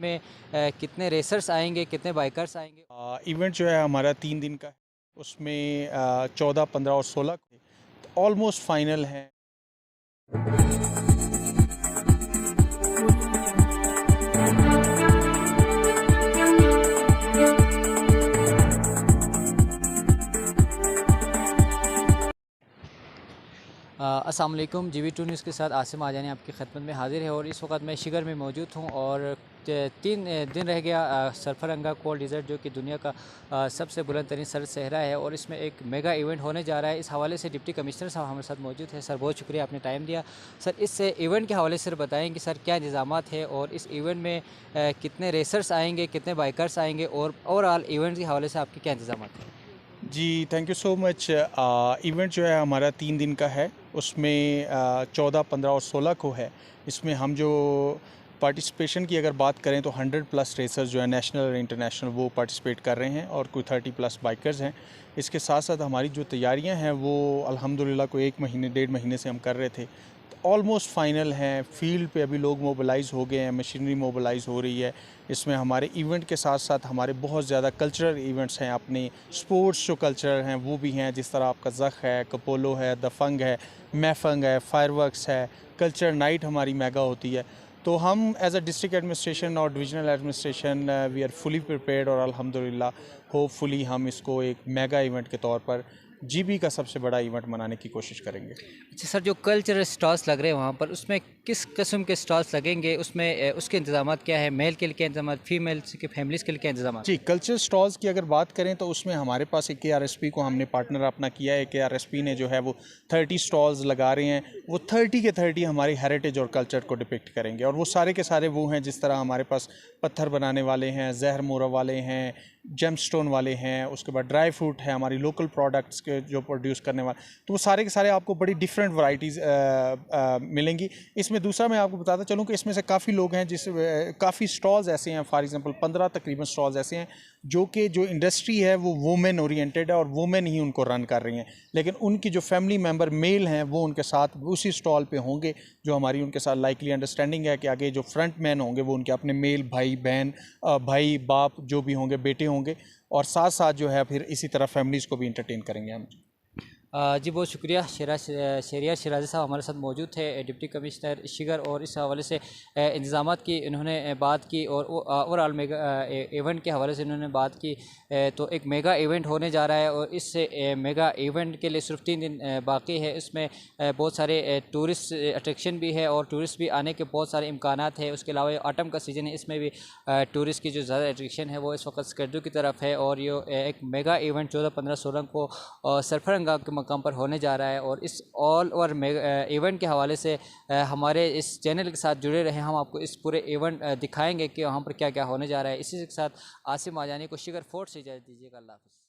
में कितने रेसर्स आएंगे, कितने बाइकर्स आएंगे? इवेंट जो है हमारा 3 दिन का है। उसमें 14, 15 और 16 ऑलमोस्ट फाइनल हैं। अस्सलाम वालेकुम। GV2 न्यूज़ के साथ आसिम आजानी आपकी खिदमत में हाज़िर है और इस वक्त मैं शिगर में मौजूद हूँ और 3 दिन रह गया सरफरंगा कोल्ड डिज़र्ट जो कि दुनिया का सबसे बुलंद तरीन सर सहरा है और इसमें एक मेगा इवेंट होने जा रहा है। इस हवाले से डिप्टी कमिश्नर साहब हमारे साथ मौजूद है। सर, बहुत शुक्रिया, आपने टाइम दिया। सर, इस इवेंट के हवाले से बताएँ कि सर क्या इंतज़ामात है और इस इवेंट में कितने रेसर्स आएँगे, कितने बाइकर्स आएँगे और ओवरऑल इवेंट के हवाले से आपके क्या इंतज़ामात हैं? जी, thank you so much. Event जो है हमारा 3 दिन का है। उसमें 14, 15 और 16 को है। इसमें हम जो पार्टिसिपेशन की अगर बात करें तो 100 प्लस रेसर्स जो है नेशनल और इंटरनेशनल वो पार्टिसिपेट कर रहे हैं और कोई 30 प्लस बाइकर्स हैं। इसके साथ साथ हमारी जो तैयारियां हैं वो अल्हम्दुलिल्लाह कोई 1 महीने 1.5 महीने से हम कर रहे थे। ऑलमोस्ट फाइनल हैं। फील्ड पे अभी लोग मोबिलाइज़ हो गए हैं, मशीनरी मोबिलाइज़ हो रही है। इसमें हमारे इवेंट के साथ साथ हमारे बहुत ज़्यादा कल्चरल इवेंट्स हैं, अपने स्पोर्ट्स जो कल्चरल हैं वो भी हैं, जिस तरह आपका ज़ख है, कपोलो है, दफंग है, महफंग है, फायरवर्क्स है, कल्चर नाइट हमारी मेगा होती है। तो हम एज अ डिस्ट्रिक्ट एडमिनिस्ट्रेशन और divisional administration we are fully prepared और अल्हम्दुलिल्लाह होपफुली हम इसको एक मेगा इवेंट के तौर पर GB का सबसे बड़ा इवेंट मनाने की कोशिश करेंगे। अच्छा सर, जो कल्चरल स्टॉल्स लग रहे हैं वहाँ पर, उसमें किस किस्म के स्टॉल्स लगेंगे? उसमें उसके इंतजामात क्या है? मेल के लिए क्या इंतजामात, फीमेल्स के फैमिलीज़ के लिए क्या इंतजामात? जी, कल्चरल स्टॉल्स की अगर बात करें तो उसमें हमारे पास एक KRSP को हमने पार्टनर अपना किया है। KRSP ने जो है वो 30 स्टॉल्स लगा रहे हैं। वो 30 के 30 हमारी हेरिटेज और कल्चर को डिपिक्ट करेंगे और वो सारे के सारे वो हैं, जिस तरह हमारे पास पत्थर बनाने वाले हैं, जहर मोरा वाले हैं, जेमस्टोन वाले हैं, उसके बाद ड्राई फ्रूट है, हमारी लोकल प्रोडक्ट्स के जो प्रोड्यूस करने वाले, तो वो सारे के सारे आपको बड़ी डिफरेंट वैरायटीज़ मिलेंगी। इसमें दूसरा मैं आपको बताता चलूँ कि इसमें से काफ़ी लोग हैं काफ़ी स्टॉल्स ऐसे हैं, फॉर एग्जांपल 15 तकरीबन स्टॉल्स ऐसे हैं जो इंडस्ट्री है वो वुमेन ओरिएंटेड है और वुमेन ही उनको रन कर रही हैं, लेकिन उनकी जो फैमिली मेम्बर मेल हैं वो उनके साथ उसी स्टॉल पे होंगे। जो हमारी उनके साथ लाइकली अंडरस्टैंडिंग है कि आगे जो फ्रंट मैन होंगे वो उनके अपने मेल भाई बहन, भाई बाप जो भी होंगे, बेटे होंगे, और साथ साथ जो है फिर इसी तरह फैमिलीज़ को भी इंटरटेन करेंगे हम। जी, बहुत शुक्रिया। शहरियार शराजी साहब हमारे साथ मौजूद थे, डिप्टी कमिश्नर शिगर, और इस हवाले से इंतज़ामात की इन्होंने बात की और ओवरऑल मेगा इवेंट के हवाले से इन्होंने बात की। तो एक मेगा इवेंट होने जा रहा है और इस मेगा इवेंट के लिए सिर्फ 3 दिन बाकी है। इसमें बहुत सारे टूरिस्ट अट्रैक्शन भी है और टूरिस्ट भी आने के बहुत सारे इम्कानात है। उसके अलावा ऑटम का सीज़न है, इसमें भी टूरिस्ट की जो ज़्यादा अट्रैक्शन है वो इस वक्त स्कर्दू की तरफ है और ये एक मेगा इवेंट 14, 15, 16 को सरफरंगा के मकाम पर होने जा रहा है। और इस ऑल ओवर इवेंट के हवाले से हमारे इस चैनल के साथ जुड़े रहें। हम आपको इस पूरे इवेंट दिखाएंगे कि वहाँ पर क्या क्या होने जा रहा है। इसी के साथ आसिम आजानी को शिगर फोर्ट से इजाज़त दीजिएगा। अल्लाह हाफ़िज़।